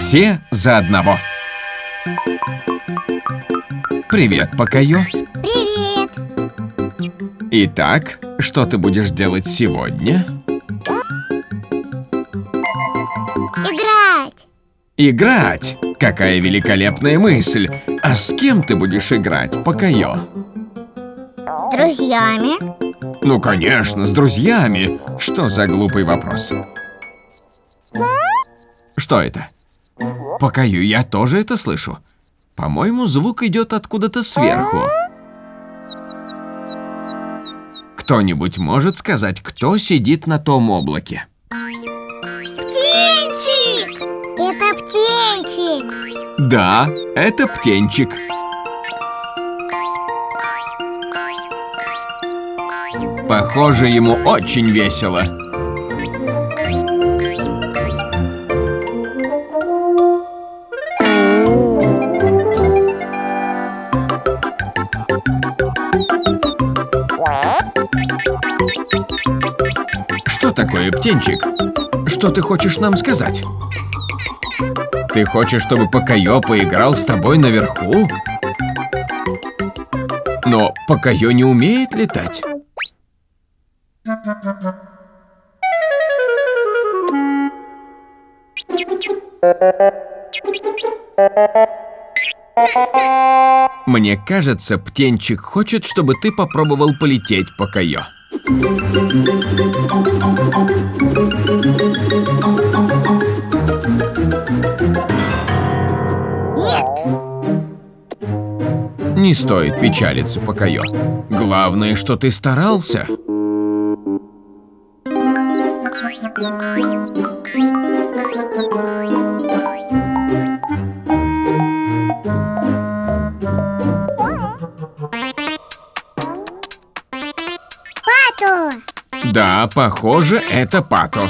Все за одного. Привет, Покайо. Привет! Итак, что ты будешь делать сегодня? Играть! Играть! Какая великолепная мысль! А с кем ты будешь играть, Покайо? С друзьями? Ну, конечно, с друзьями. Что за глупый вопрос? Что это? Покайо, я тоже это слышу. По-моему, звук идет откуда-то сверху. Кто-нибудь может сказать, кто сидит на том облаке? Птенчик! Это птенчик! Да, это птенчик. Похоже, ему очень весело. Что такое, птенчик? Что ты хочешь нам сказать? Ты хочешь, чтобы Покайо поиграл с тобой наверху? Но Покайо не умеет летать. Мне кажется, птенчик хочет, чтобы ты попробовал полететь, Покайо. Не стоит печалиться, Покайо. Главное, что ты старался. Пато! Да, похоже, это Пато.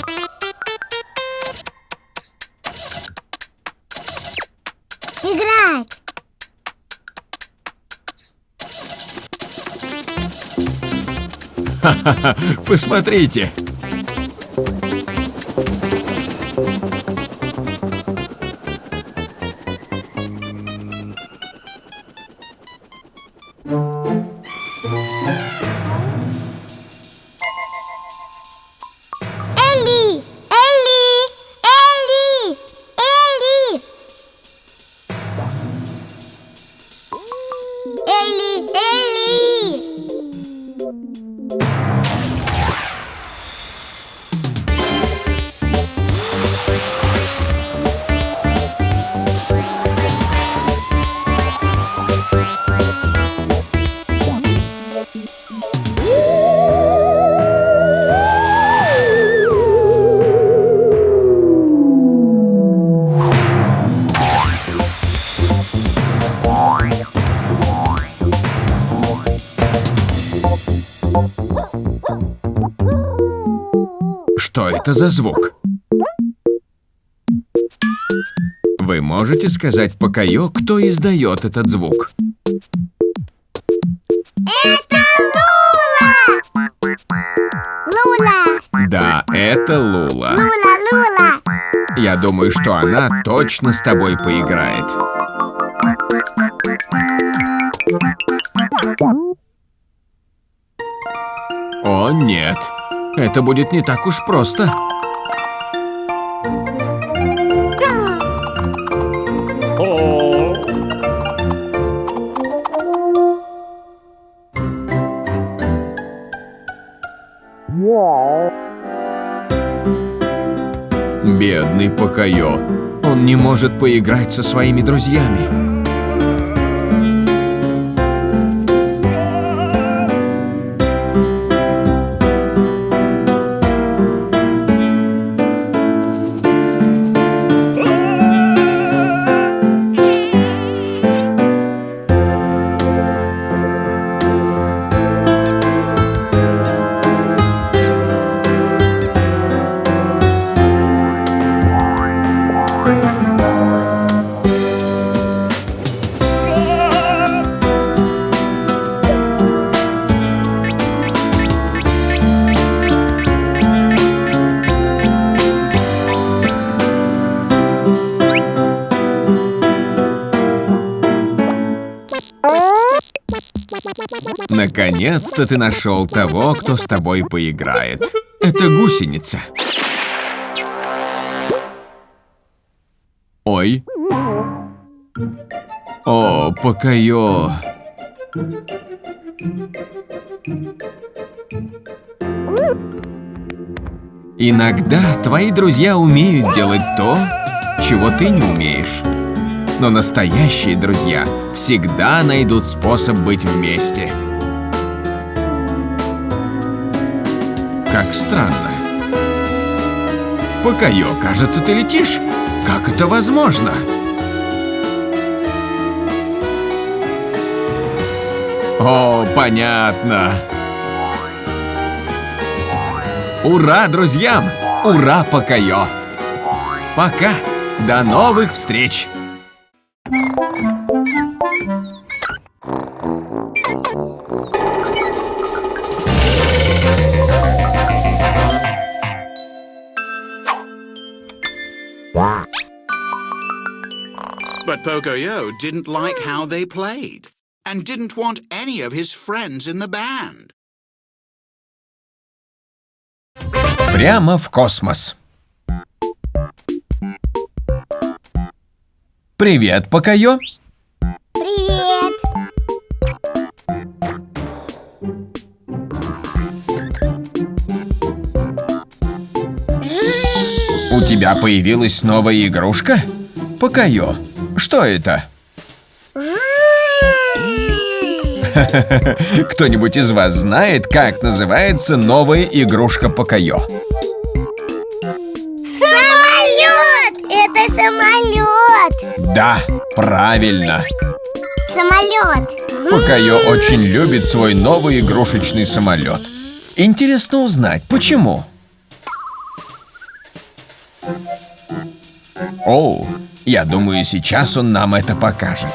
Играть! Ха-ха-ха, посмотрите. Элли! Элли! Элли! Элли! Элли! Элли! Что это за звук? Вы можете сказать Покайо, кто издает этот звук? Это Лула! Лула! Да, это Лула. Лула! Лула! Я думаю, что она точно с тобой поиграет. О, нет. Это будет не так уж просто. Бедный Покайо. Он не может поиграть со своими друзьями. Наконец-то ты нашел того, кто с тобой поиграет. Это гусеница. Ой. О, Покайо. Иногда твои друзья умеют делать то, чего ты не умеешь. Но настоящие друзья всегда найдут способ быть вместе. Как странно. Покайо, кажется, ты летишь. Как это возможно? О, понятно. Ура, друзьям! Ура, Покайо! Пока! До новых встреч! But Pocoyo didn't like how they played and didn't want any of his friends in the band. Прямо в космос. Привет, Покайо. Привет. У тебя появилась новая игрушка? Покайо, что это? Кто-нибудь из вас знает, как называется новая игрушка Покайо? Самолет! Это самолет! Да, правильно. Самолет. Покайо очень любит свой новый игрушечный самолет. Интересно узнать, почему? О, я думаю, сейчас он нам это покажет.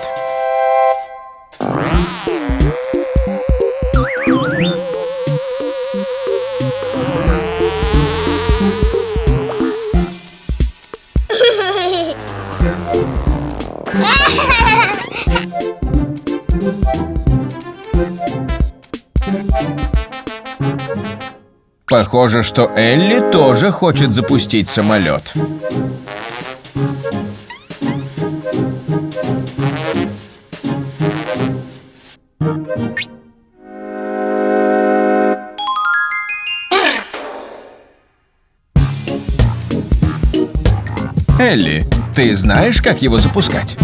Похоже, что Элли тоже хочет запустить самолет. Элли, ты знаешь, как его запускать?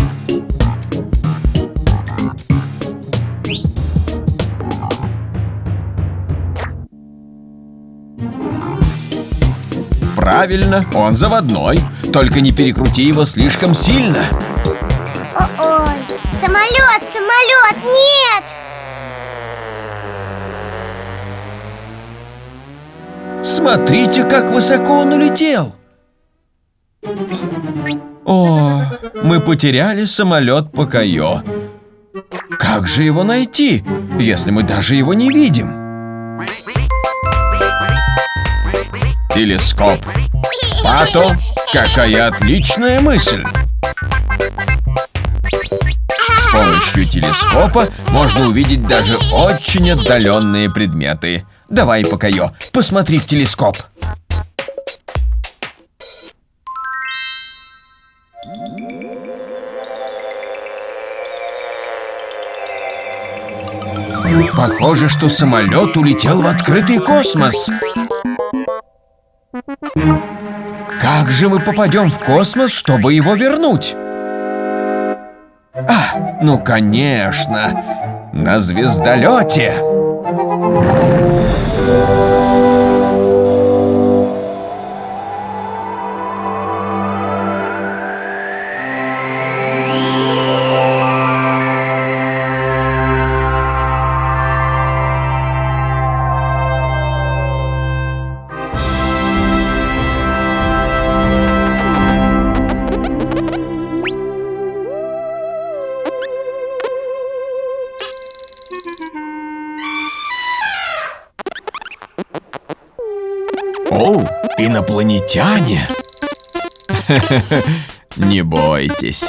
Правильно, он заводной. Только не перекрути его слишком сильно. Ой, самолет, самолет, нет! Смотрите, как высоко он улетел. О, мы потеряли самолет Покайо. Как же его найти, если мы даже его не видим? Телескоп. Пато, какая отличная мысль! С помощью телескопа можно увидеть даже очень отдаленные предметы. Давай, Покайо, посмотри в телескоп. Похоже, что самолет улетел в открытый космос. Как же мы попадем в космос, чтобы его вернуть? Ну конечно, на звездолете. О, инопланетяне! Не бойтесь.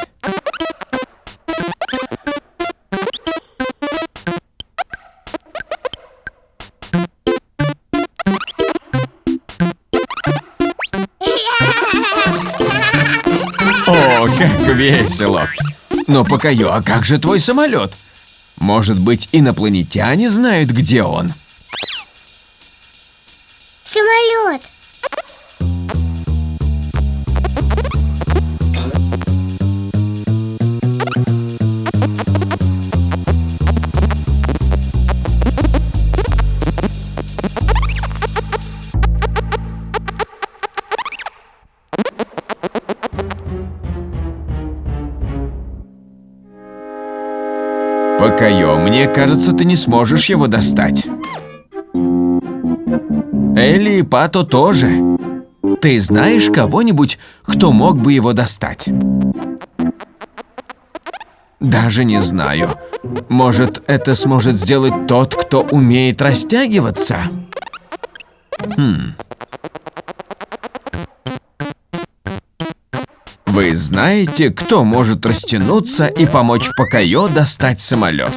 О, как весело! Но, Покайо, а как же твой самолет? Может быть, инопланетяне знают, где он? Самолет. Покайо, мне кажется, ты не сможешь его достать. Элли и Пато тоже. Ты знаешь кого-нибудь, кто мог бы его достать? Даже не знаю. Может, это сможет сделать тот, кто умеет растягиваться? Вы знаете, кто может растянуться и помочь Покайо достать самолет?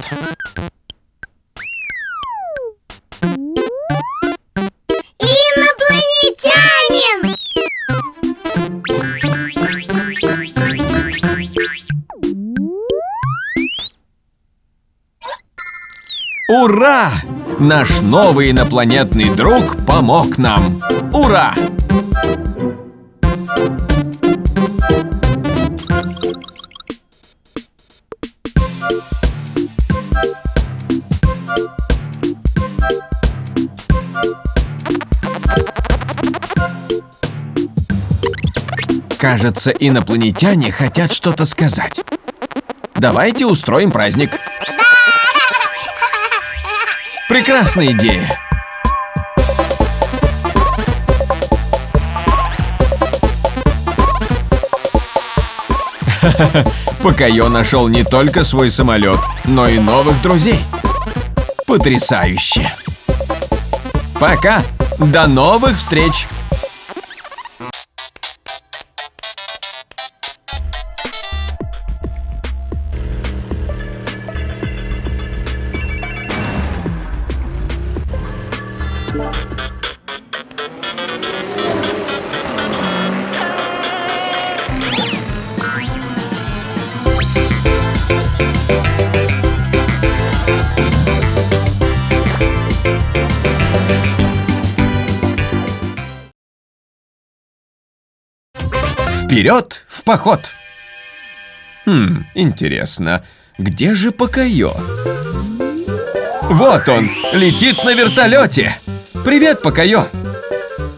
Инопланетянин! Ура! Наш новый инопланетный друг помог нам. Ура! Кажется, инопланетяне хотят что-то сказать. Давайте устроим праздник. Прекрасная идея. Покайо нашел не только свой самолет, но и новых друзей. Потрясающе. Пока. До новых встреч. Вперед в поход! Интересно, где же Покайо? Вот он, летит на вертолете! Привет, Покайо!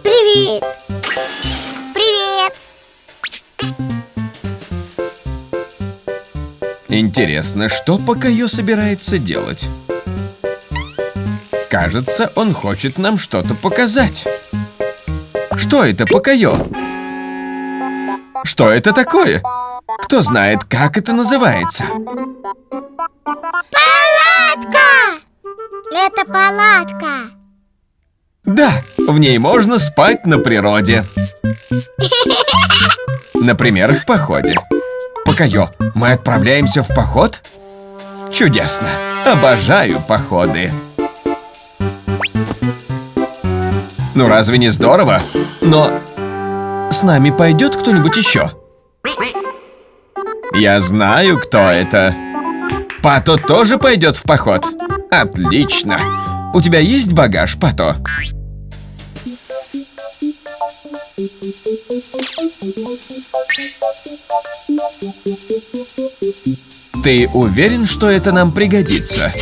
Привет! Привет! Интересно, что Покайо собирается делать? Кажется, он хочет нам что-то показать. Что это, Покайо? Что это такое? Кто знает, как это называется? Палатка! Это палатка. Да, в ней можно спать на природе. Например, в походе. Покайо, мы отправляемся в поход? Чудесно! Обожаю походы. Ну разве не здорово? Но с нами пойдет кто-нибудь еще? Я знаю, кто это. Пато тоже пойдет в поход? Отлично. У тебя есть багаж, Пато? Ты уверен, что это нам пригодится?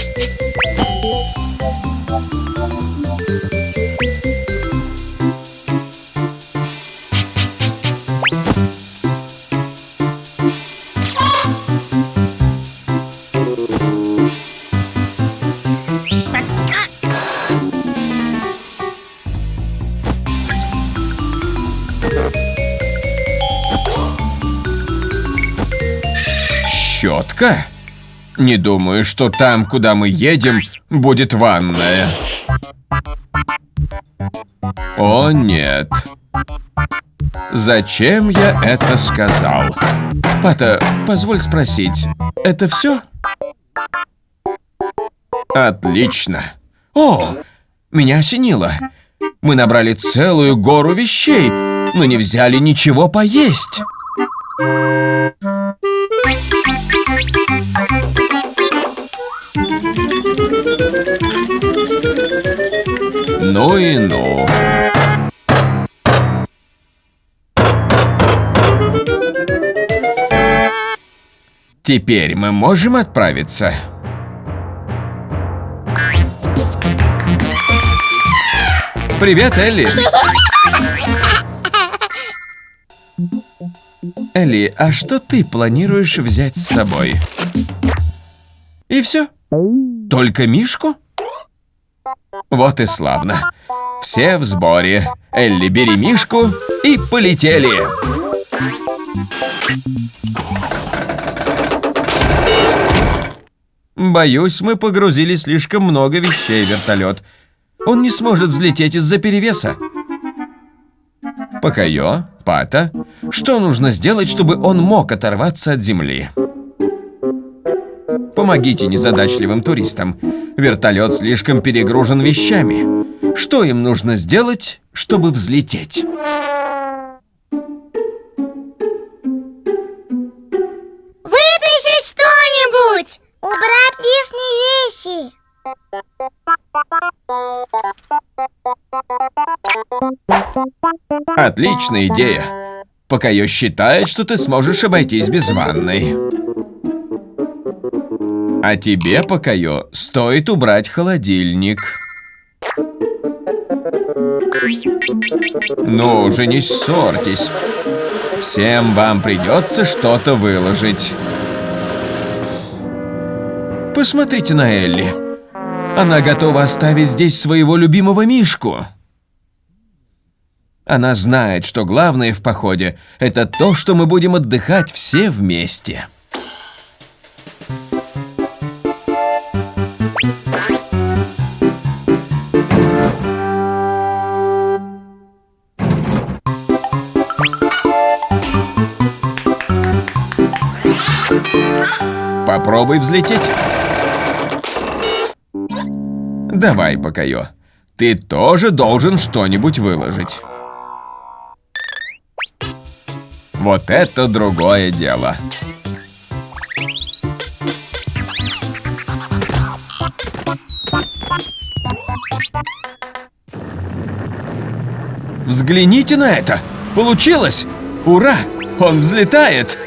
Щетка? Не думаю, что там, куда мы едем, будет ванная. О, нет. Зачем я это сказал? Пато, позволь спросить, это все? Отлично. О, меня осенило. Мы набрали целую гору вещей, но не взяли ничего поесть. Ну и ну. Теперь мы можем отправиться? Привет, Элли. Элли, а что ты планируешь взять с собой? И все? Только Мишку? Вот и славно. Все в сборе. Элли, бери Мишку и полетели. Боюсь, мы погрузили слишком много вещей в вертолет. Он не сможет взлететь из-за перевеса. Покайо, Пата, что нужно сделать, чтобы он мог оторваться от земли? Помогите незадачливым туристам. Вертолет слишком перегружен вещами. Что им нужно сделать, чтобы взлететь? Вытащить что-нибудь! Убрать лишние вещи! Отличная идея. Покайо считает, что ты сможешь обойтись без ванной. А тебе, Покайо, стоит убрать холодильник. Ну уже не ссорьтесь. Всем вам придется что-то выложить. Посмотрите на Элли. Она готова оставить здесь своего любимого Мишку. Она знает, что главное в походе – это то, что мы будем отдыхать все вместе. Попробуй взлететь. Давай, Покайо. Ты тоже должен что-нибудь выложить. Вот это другое дело. Взгляните на это! Получилось! Ура! Он взлетает!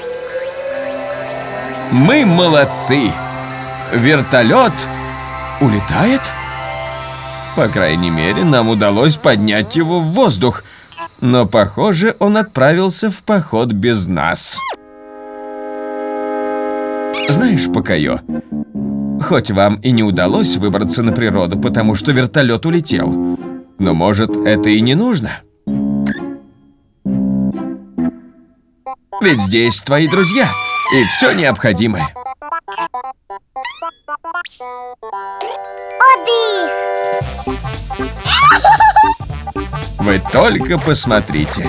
Мы молодцы! Вертолет улетает? По крайней мере, нам удалось поднять его в воздух. Но, похоже, он отправился в поход без нас. Знаешь, Покайо, хоть вам и не удалось выбраться на природу, потому что вертолет улетел, но, может, это и не нужно? Ведь здесь твои друзья и все необходимое. Отдых! Вы только посмотрите.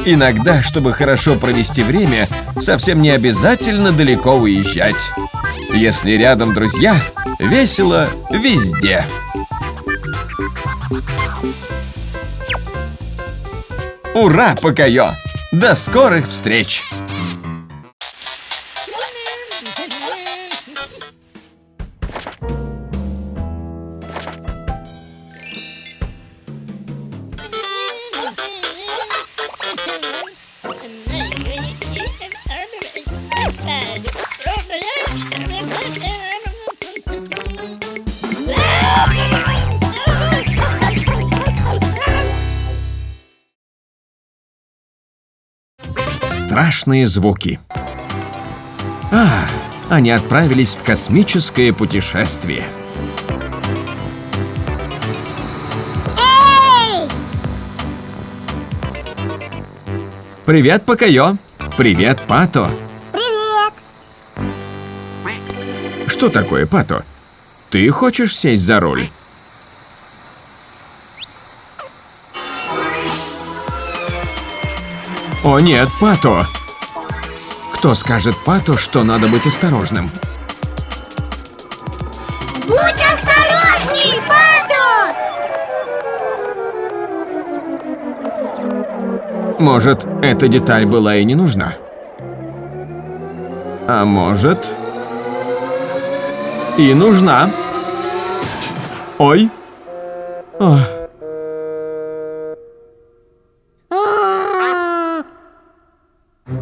Иногда, чтобы хорошо провести время, совсем не обязательно далеко уезжать. Если рядом друзья, весело везде. Ура, Покайо! До скорых встреч! Страшные звуки. Они отправились в космическое путешествие. Эй! Привет, Покайо. Привет, Пато. Привет! Что такое, Пато? Ты хочешь сесть за руль? О нет, Пато! Кто скажет Пато, что надо быть осторожным? Будь осторожней, Пато! Может, эта деталь была и не нужна? А может, и нужна? Ой!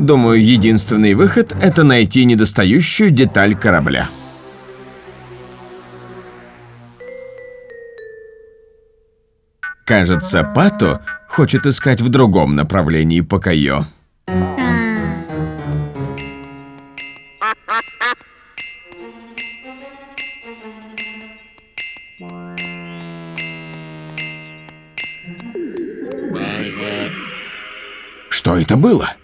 Думаю, единственный выход – это найти недостающую деталь корабля. Кажется, Пато хочет искать в другом направлении Покайо. Что это было?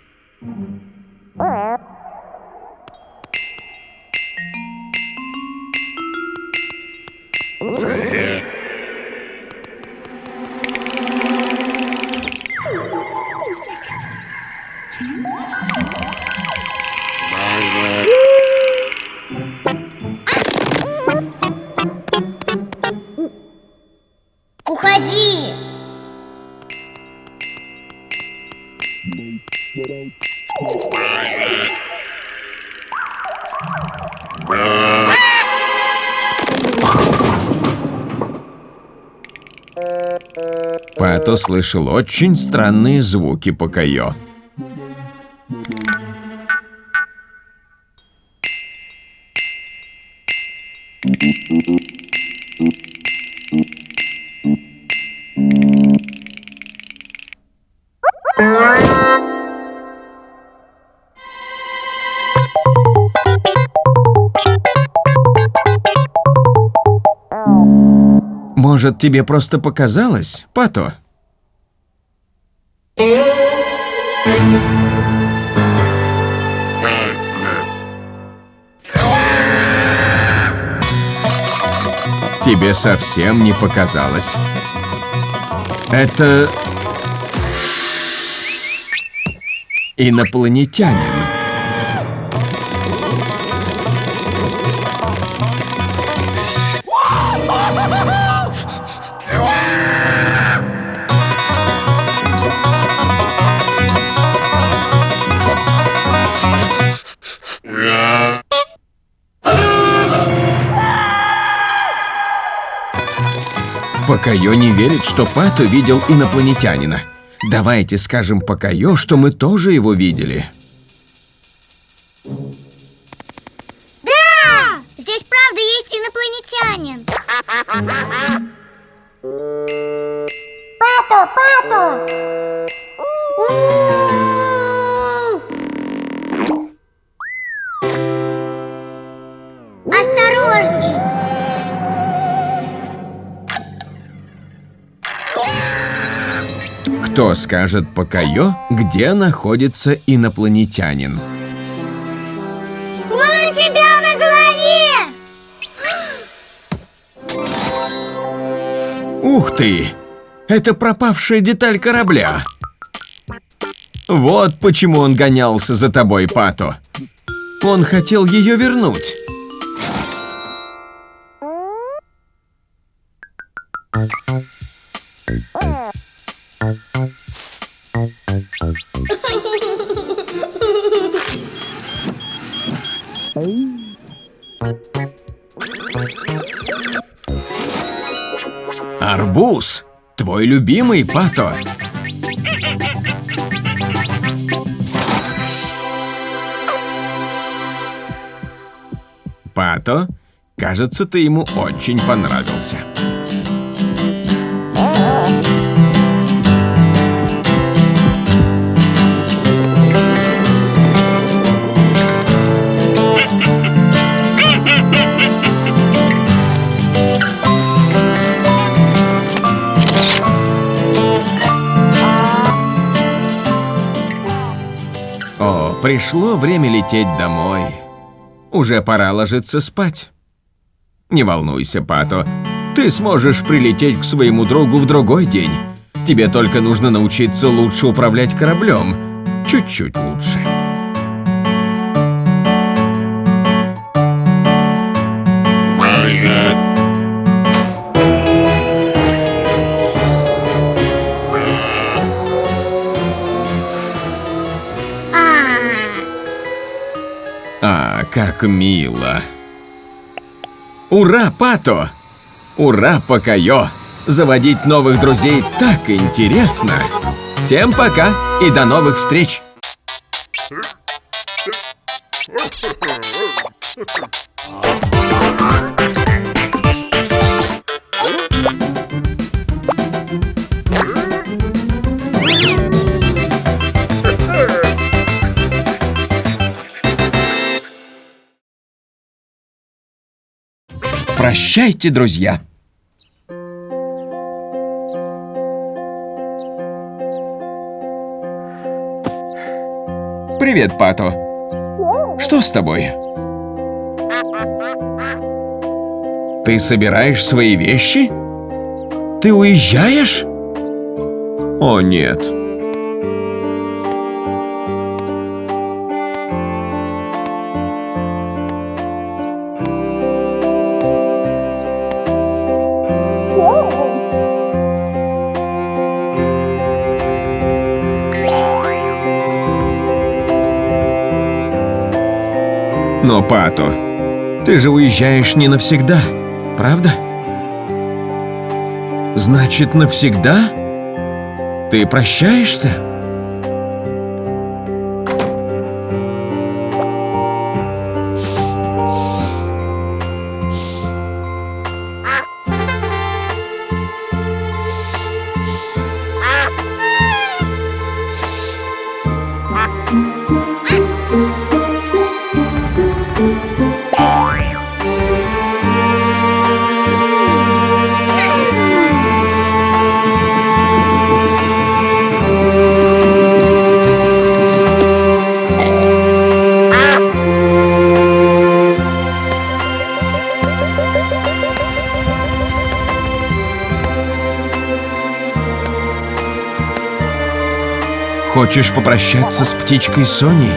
Уходи! Пато слышал очень странные звуки Покайо. Может, тебе просто показалось, Пато? Тебе совсем не показалось. Это инопланетянин. Покайо не верит, что Пато видел инопланетянина. Давайте скажем Покайо, что мы тоже его видели. Да! Здесь правда есть инопланетянин. Пато, Пато! Осторожней! Кто скажет Покайо, где находится инопланетянин? Он у тебя на голове! Ух ты! Это пропавшая деталь корабля. Вот почему он гонялся за тобой, Пато. Он хотел ее вернуть. Арбуз! Твой любимый, Пато. Пато, кажется, ты ему очень понравился. О, пришло время лететь домой. Уже пора ложиться спать. Не волнуйся, Пато. Ты сможешь прилететь к своему другу в другой день. Тебе только нужно научиться лучше управлять кораблем. Чуть-чуть лучше. А, как мило. Ура, Пато! Ура, Покайо! Заводить новых друзей так интересно! Всем пока и до новых встреч! Прощайте, друзья. Привет, Пато. Что с тобой? Ты собираешь свои вещи? Ты уезжаешь? О, нет. Но, Пато, ты же уезжаешь не навсегда, правда? Значит, навсегда? Ты прощаешься? Хочешь попрощаться с птичкой Соней?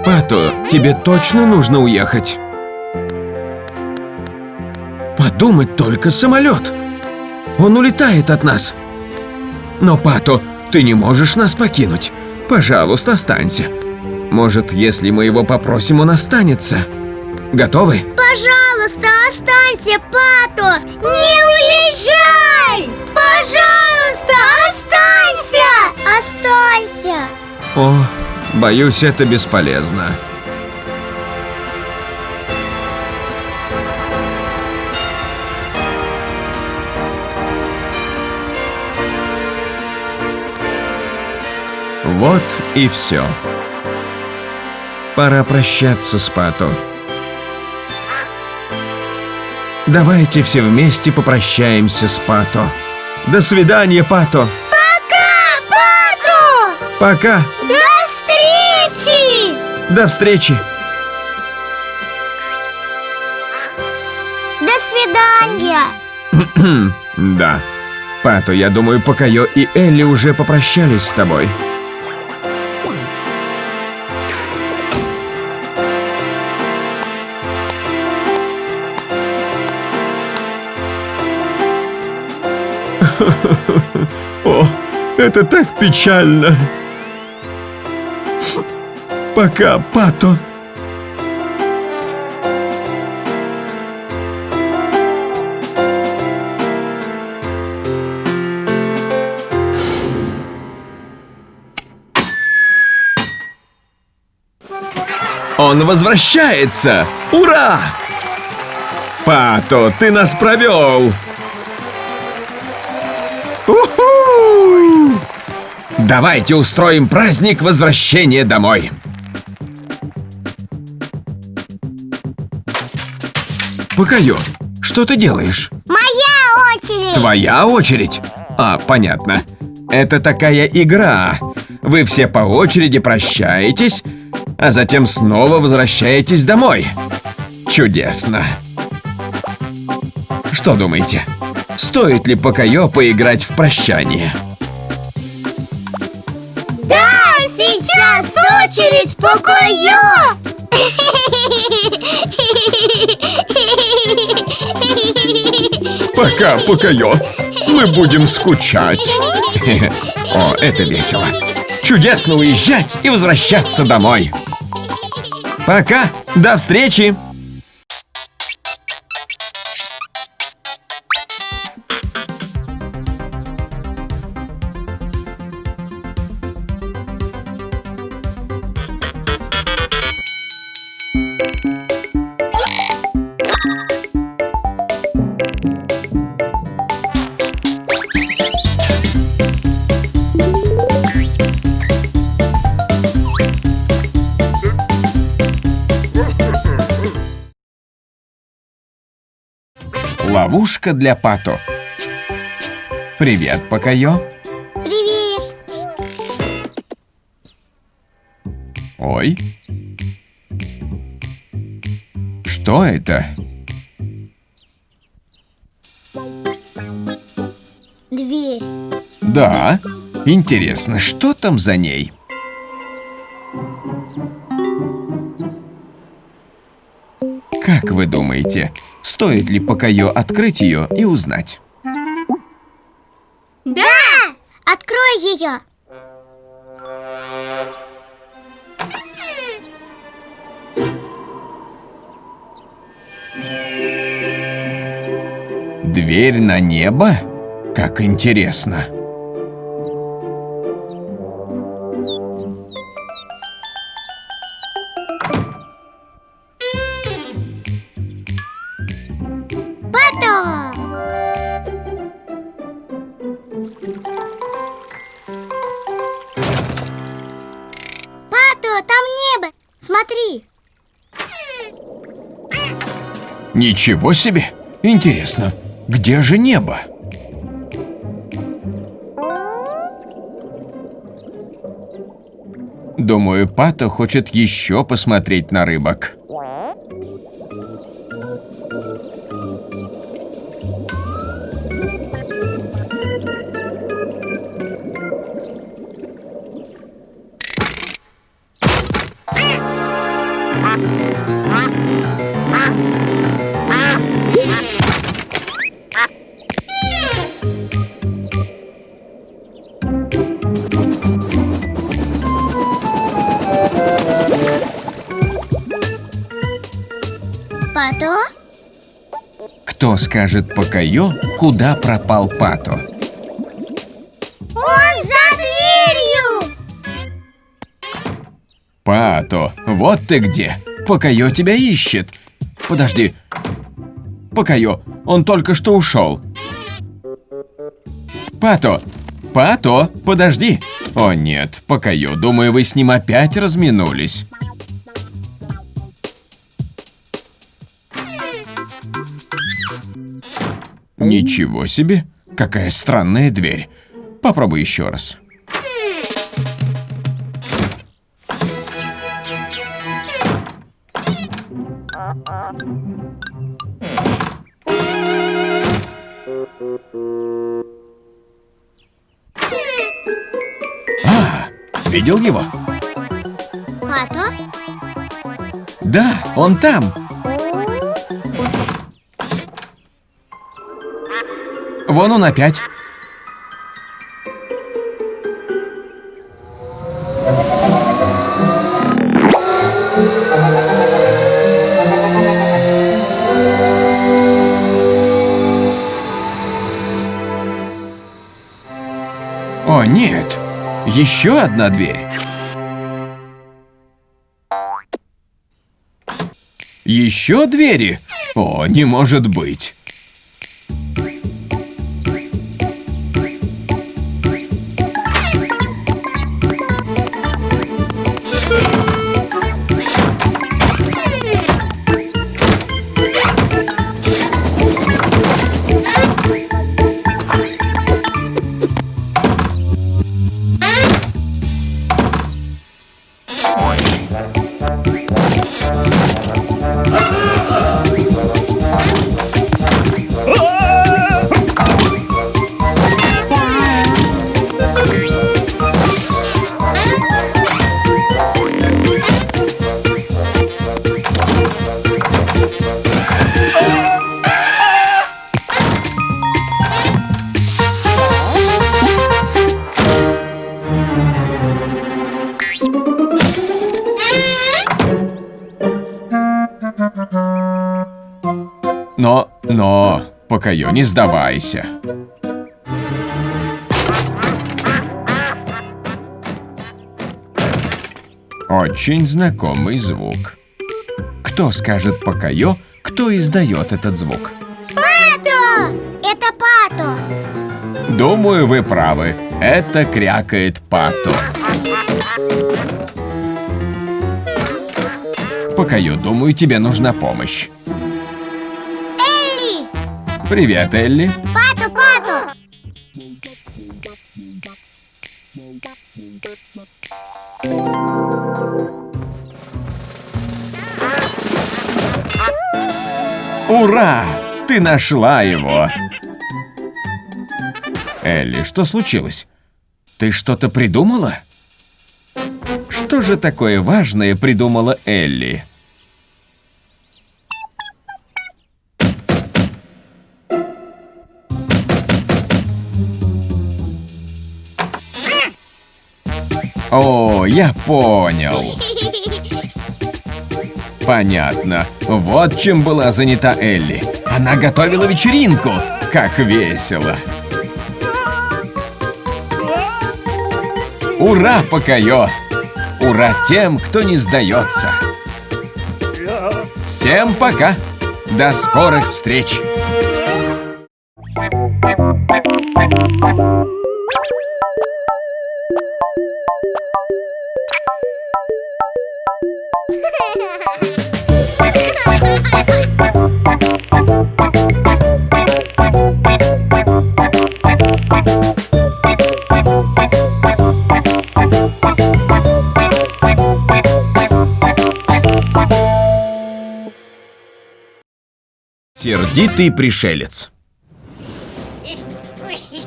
Пато, тебе точно нужно уехать? Подумать только, самолет. Он улетает от нас. Но, Пато, ты не можешь нас покинуть. Пожалуйста, останься. Может, если мы его попросим, он останется. Готовы? Пожалуйста, останься, Пато! Не уезжай! Пожалуйста, останься! Останься! О, боюсь, это бесполезно. Вот и все. Пора прощаться с Пато. Давайте все вместе попрощаемся с Пато. До свидания, Пато. Пока, Пато! Пока. До встречи! До встречи. До свидания! Да. Пато, я думаю, Покайо и Элли уже попрощались с тобой. О, это так печально. Пока, Пато. Он возвращается! Ура! Пато, ты нас провел! Уху! Давайте устроим праздник возвращения домой. Покайо, что ты делаешь? Моя очередь! Твоя очередь? А, понятно. Это такая игра. Вы все по очереди прощаетесь, а затем снова возвращаетесь домой. Чудесно. Что думаете? Стоит ли Покайо поиграть в прощание? Да, сейчас очередь Покайо! Пока, Покайо. Мы будем скучать. О, это весело. Чудесно уезжать и возвращаться домой. Пока. До встречи. Ловушка для Пато. Привет, Покайо. Привет! Ой. Что это? Дверь. Да. Интересно, что там за ней? Как вы думаете, стоит ли Покайо открыть ее и узнать? Да! Открой ее! Дверь на небо? Как интересно. Пато! Пато, там небо! Смотри! Ничего себе! Интересно, где же небо? Думаю, Пато хочет еще посмотреть на рыбок. Пато? Кто скажет Покайо, куда пропал Пато? Он за дверью! Пато, вот ты где! Покайо тебя ищет! Подожди! Покайо, он только что ушел. Пато! Пато, подожди! О нет, Покайо, думаю, вы с ним опять разминулись. Ничего себе! Какая странная дверь. Попробуй еще раз. А, видел его? Пато? Да, он там. Вон он опять. О, нет. Еще одна дверь. Еще двери? О, не может быть. Но, Покайо, не сдавайся. Очень знакомый звук. Кто скажет Покайо, кто издает этот звук? Пато! Это Пато. Думаю, вы правы. Это крякает Пато. Покайо, думаю, тебе нужна помощь. Элли! Привет, Элли. Пато, Пато! Ура! Ты нашла его! Элли, что случилось? Ты что-то придумала? Что же такое важное придумала Элли? О, я понял. Понятно. Вот чем была занята Элли. Она готовила вечеринку. Как весело. Ура, Покайо! Ура тем, кто не сдается. Всем пока. До скорых встреч. Сердитый пришелец.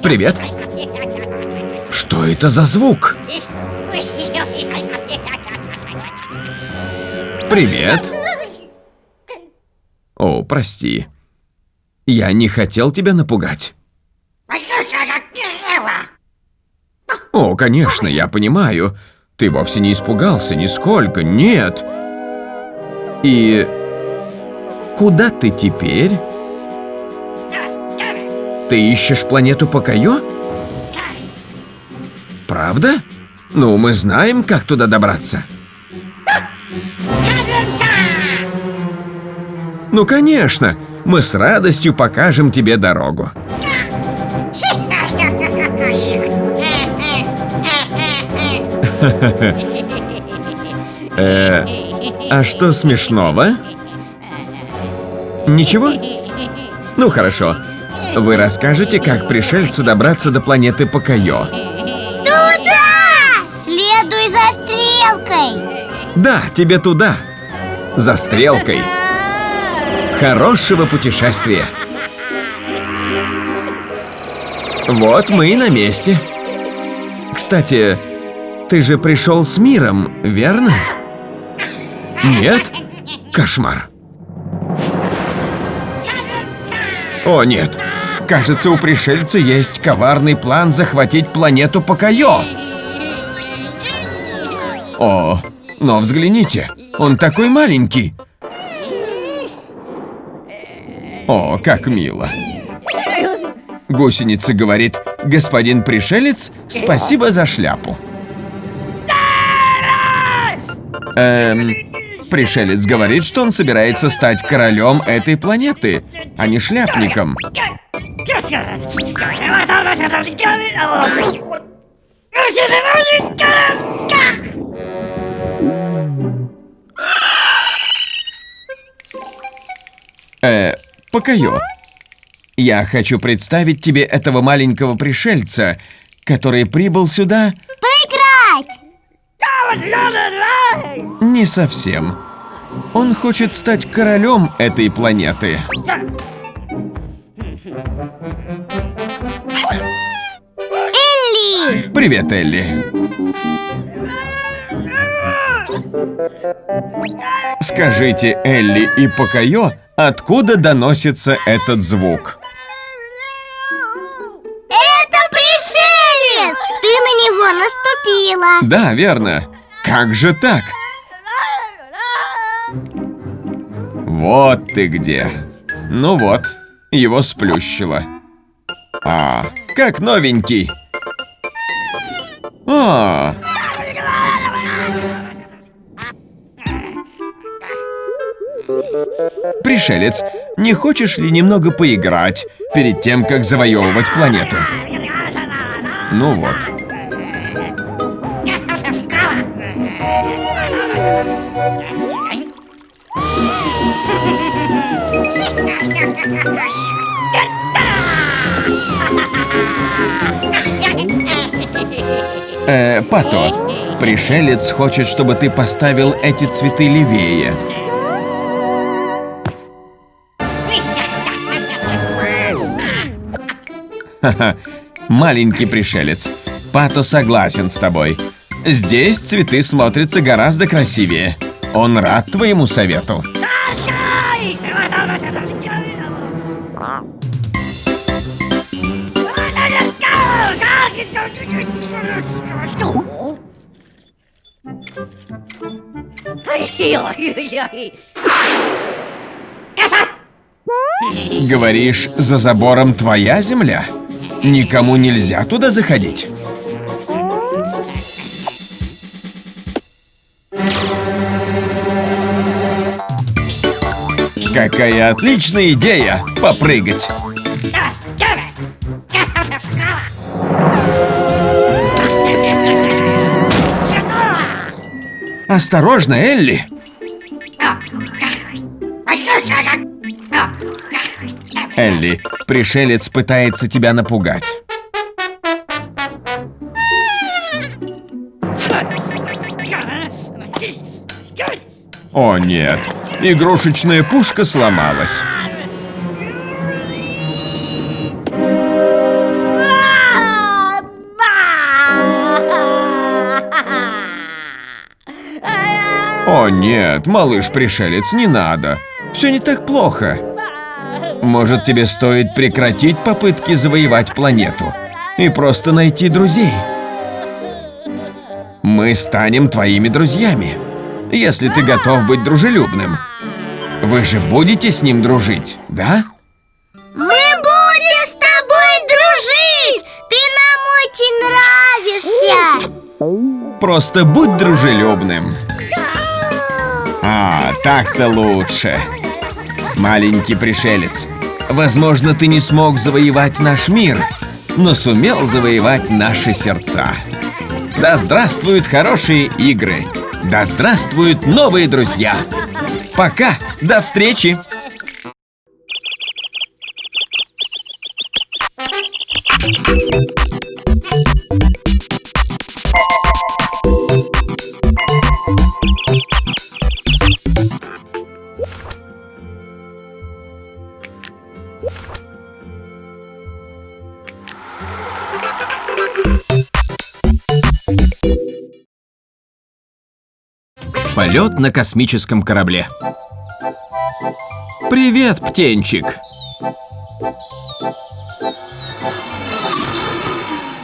Привет. Что это за звук? Привет. О, прости. Я не хотел тебя напугать. О, конечно, я понимаю. Ты вовсе не испугался, нисколько, нет. И... куда ты теперь? Ты ищешь планету Покайо? Правда? Ну, мы знаем, как туда добраться. Ну, конечно, мы с радостью покажем тебе дорогу. А что смешного? Ничего? Ну, хорошо. Вы расскажете, как пришельцу добраться до планеты Покайо? Туда! Следуй за стрелкой! Да, тебе туда. За стрелкой. Хорошего путешествия. Вот мы и на месте. Кстати, ты же пришел с миром, верно? Нет? Кошмар. О, нет. Кажется, у пришельца есть коварный план захватить планету Покайо. О, но взгляните, он такой маленький. О, как мило. Гусеница говорит: господин пришелец, спасибо за шляпу. Пришелец говорит, что он собирается стать королем этой планеты, а не шляпником. Покайо, я хочу представить тебе этого маленького пришельца, который прибыл сюда... Поиграть! Не совсем. Он хочет стать королем этой планеты. Элли! Привет, Элли. Скажите, Элли и Покайо, откуда доносится этот звук? Это пришелец! Ты на него наступила. Да, верно. Как же так? Вот ты где. Ну вот, его сплющило. А, как новенький. А. Пришелец, не хочешь ли немного поиграть перед тем, как завоевывать планету? Ну вот. Пато, пришелец хочет, чтобы ты поставил эти цветы левее. Ха-ха, маленький пришелец. Пато согласен с тобой. Здесь цветы смотрятся гораздо красивее. Он рад твоему совету. Говоришь, за забором твоя земля? Никому нельзя туда заходить? Какая отличная идея попрыгать! Осторожно, Элли! Элли, пришелец пытается тебя напугать. О нет, игрушечная пушка сломалась. О нет, малыш-пришелец, не надо. Все не так плохо. Может, тебе стоит прекратить попытки завоевать планету и просто найти друзей? Мы станем твоими друзьями, если ты готов быть дружелюбным. Вы же будете с ним дружить, да? Мы будем с тобой дружить! Ты нам очень нравишься! Просто будь дружелюбным. А, так-то лучше. Маленький пришелец, возможно, ты не смог завоевать наш мир, но сумел завоевать наши сердца. Да здравствуют хорошие игры! Да здравствуют новые друзья! Пока! До встречи! Полет на космическом корабле. Привет, птенчик.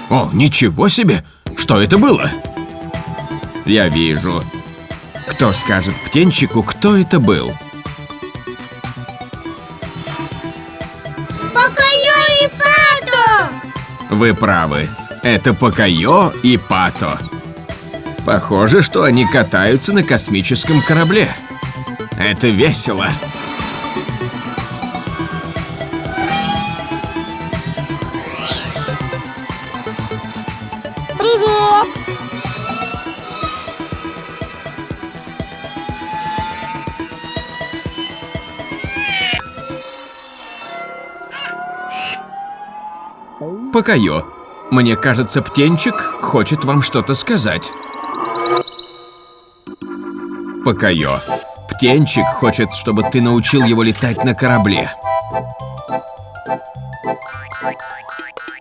О, ничего себе! Что это было? Я вижу. Кто скажет птенчику, кто это был? Покайо и Пато! Вы правы. Это Покайо и Пато. Похоже, что они катаются на космическом корабле. Это весело. Привет! Покайо, мне кажется, птенчик хочет вам что-то сказать. Покайо, птенчик хочет, чтобы ты научил его летать на корабле.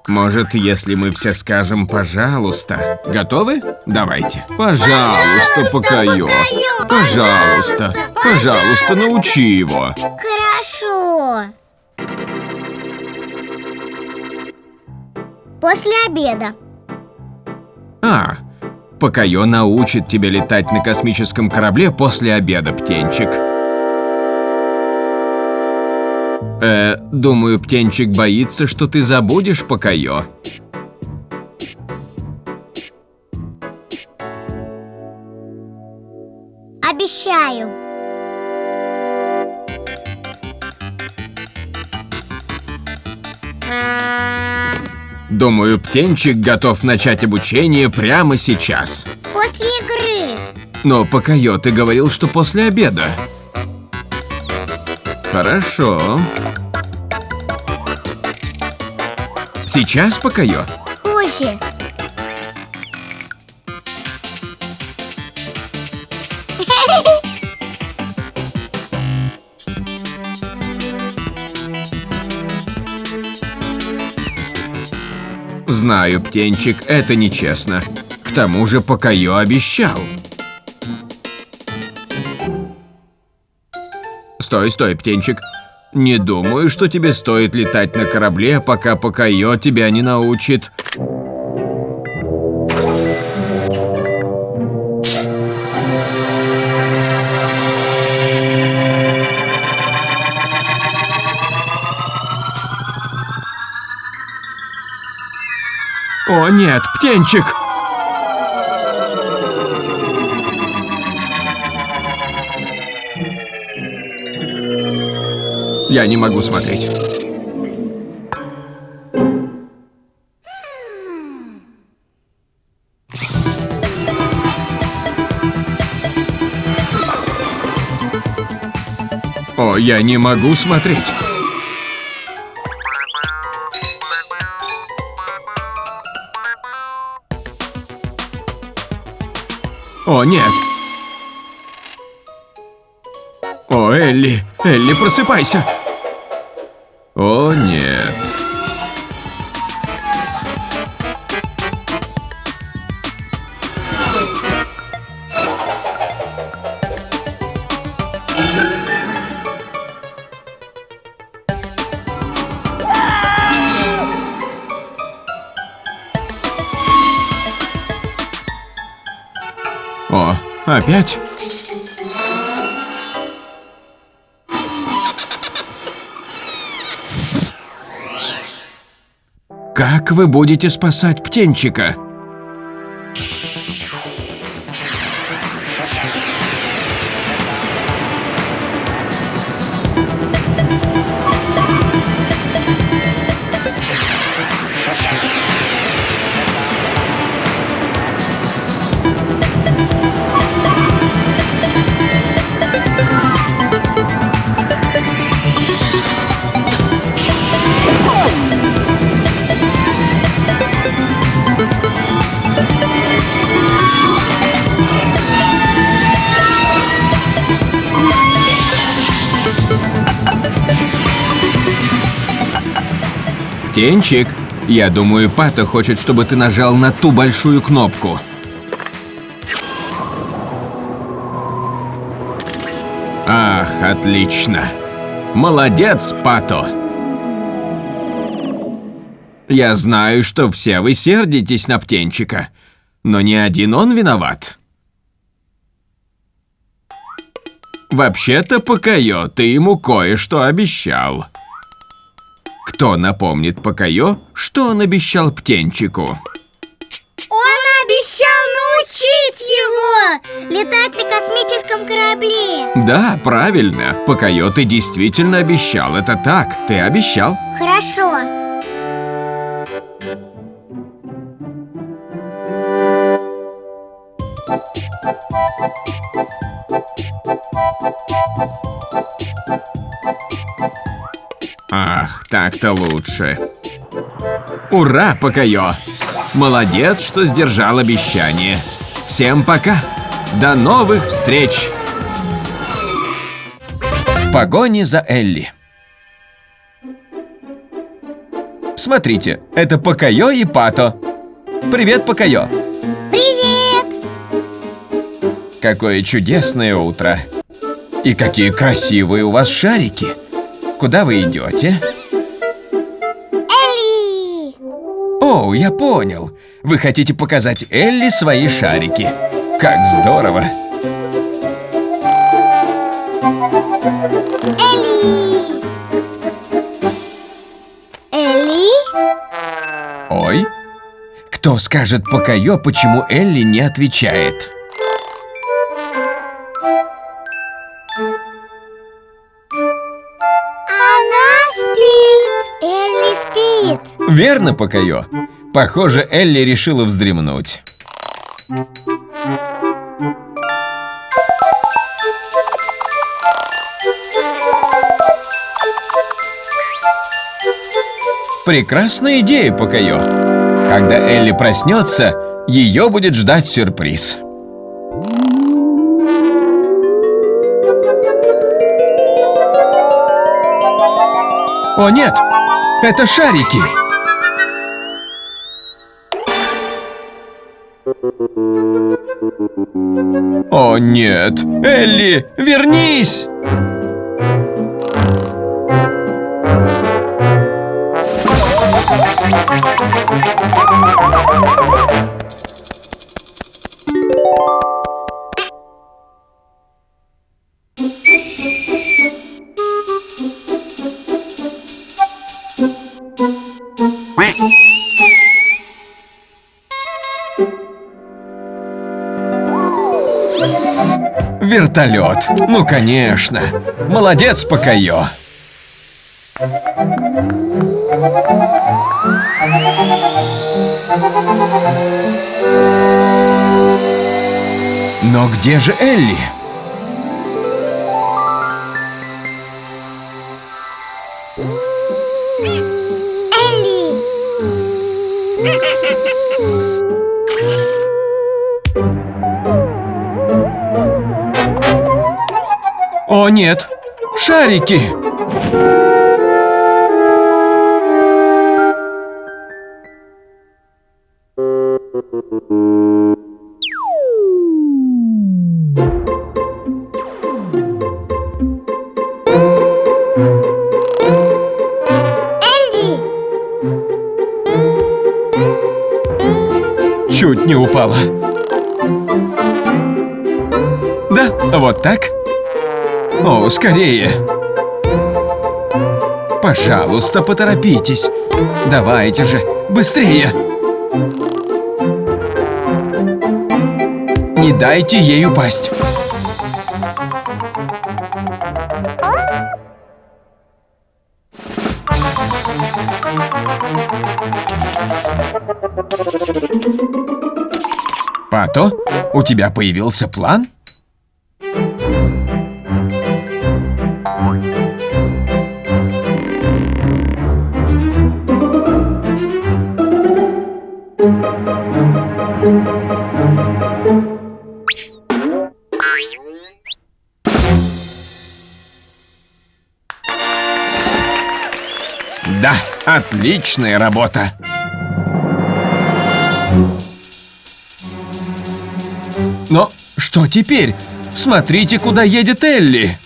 Может, если мы все скажем «пожалуйста». Готовы? Давайте. Пожалуйста, Покайо. Пожалуйста. Пожалуйста, научи его. Хорошо. После обеда. Покайо научит тебя летать на космическом корабле после обеда, птенчик. Думаю, птенчик боится, что ты забудешь, Покайо. Обещаю. Думаю, птенчик готов начать обучение прямо сейчас. После игры. Но, Покайо, ты говорил, что после обеда. Хорошо. Сейчас, Покайо? Позже. Знаю, птенчик, это нечестно. К тому же Покайо обещал. Стой, стой, птенчик. Не думаю, что тебе стоит летать на корабле, пока Покайо тебя не научит. О нет, птенчик! Я не могу смотреть. О, я не могу смотреть. О, нет. О, Элли, Элли, просыпайся. О, нет. О, опять? Как вы будете спасать птенчика? Птенчик, я думаю, Пато хочет, чтобы ты нажал на ту большую кнопку. Ах, отлично. Молодец, Пато. Я знаю, что все вы сердитесь на птенчика, но не один он виноват. Вообще-то, Покайо, ты ему кое-что обещал. Кто напомнит Покайо, что он обещал птенчику? Он обещал Учить его летать на космическом корабле. Да, правильно. Покайо, ты действительно обещал. Это так, ты обещал. Хорошо. Ах, так-то лучше. Ура, Покайо! Молодец, что сдержал обещание. Всем пока. До новых встреч. В погоне за Элли. Смотрите, это Покайо и Пато. Привет, Покайо. Привет! Какое чудесное утро. И какие красивые у вас шарики. Куда вы идете? Элли! О, я понял. Вы хотите показать Элли свои шарики. Как здорово. Элли! Элли? Ой. Кто скажет Покайо, почему Элли не отвечает? Она спит! Элли спит! Верно, Покайо? Похоже, Элли решила вздремнуть. Прекрасная идея, Покайо. Когда Элли проснется, ее будет ждать сюрприз. О нет, это шарики. О нет, Элли, вернись! Вертолет. Ну, конечно. Молодец, Покайо. Но где же Элли? Элли! О нет, шарики! Элли! Чуть не упала. Да, вот так. О, скорее. Пожалуйста, поторопитесь. Давайте же, быстрее. Не дайте ей упасть. Пато, у тебя появился план? Да, отличная работа. Но что теперь? Смотрите, куда едет Элли.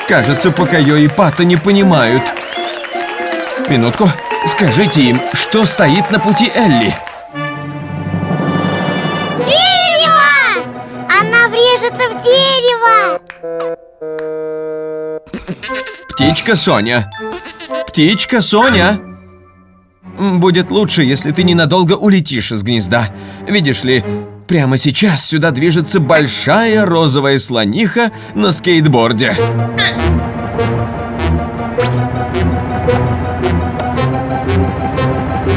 Кажется, Покайо и Пато не понимают. Минутку, скажите им, что стоит на пути Элли. Дерево! Она врежется в дерево! Птичка Соня. Птичка Соня. будет лучше, если ты ненадолго улетишь из гнезда. Видишь ли, прямо сейчас сюда движется большая розовая слониха на скейтборде.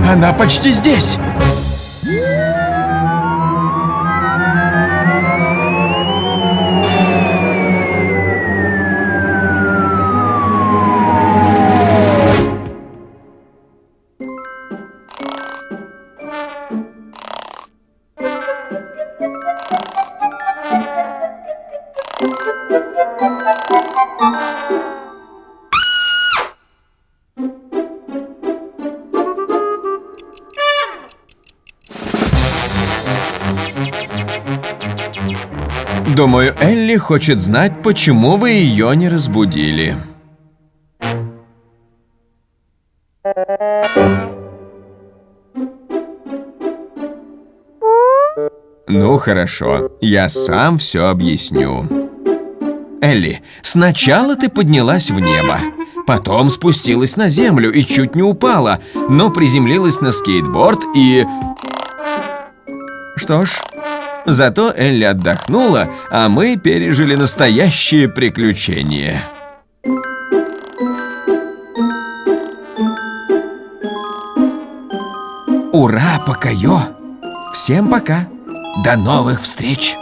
Она почти здесь. Думаю, Элли хочет знать, почему вы ее не разбудили. Ну хорошо, я сам все объясню. Элли, сначала ты поднялась в небо, потом спустилась на землю и чуть не упала, но приземлилась на скейтборд и... Что ж, зато Элли отдохнула, а мы пережили настоящее приключение. Ура, Покайо! Всем пока! До новых встреч!